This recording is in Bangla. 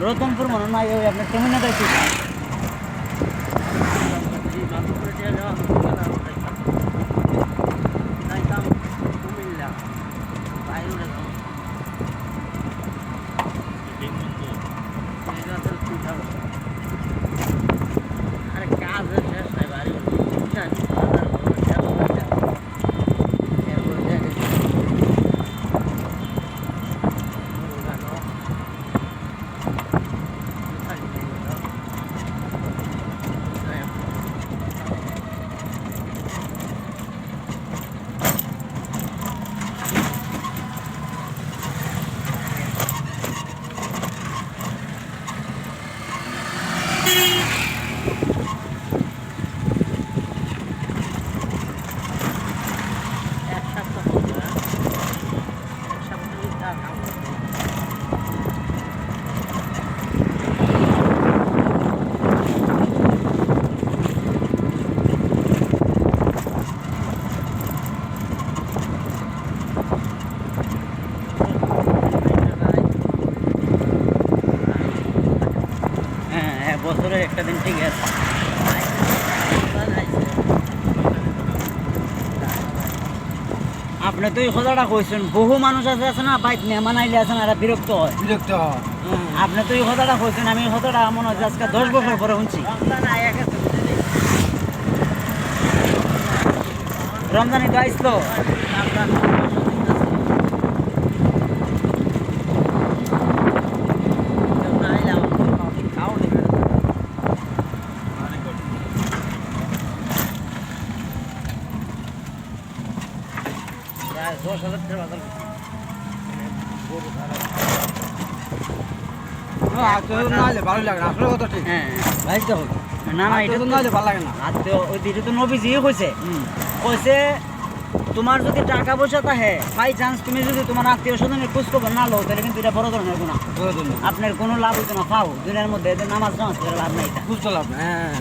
রতনপুর মনে নাই ওই আপনার কেমন না দেখি আরে কাজ শেষ নাই বাড়ি বছরের একটা দিন ঠিক আছে আপনি তো এই কথাটা কইছেন বহু মানুষ আছে না বাইক মেহমান আইলে আছে না এরা বিরক্ত হয় আপনি তো এই কথাটা কইছেন আমি এই কথাটা মনে হচ্ছে আজকে 10 বছর পরে শুনছি রমজানে তো আইসলো ভালো লাগে না আসলে কথা ঠিক হ্যাঁ ভাই তো না না এটা তো ভালো লাগে না আত্মীয় ওই দিকে তো নবীজি কইছে কইছে তোমার যদি টাকা পয়সা থাকে বাই চান্স তুমি যদি তোমার আত্মীয় স্বজনের খোঁজ খবর না লও তাহলে কিন্তু এটা বড় ধরনের গুনাহ আপনার কোনো লাভ হইতো না খাও দুনিয়ার মধ্যে নামাজ করে লাভ নাই এটা বুঝতে লাভ হ্যাঁ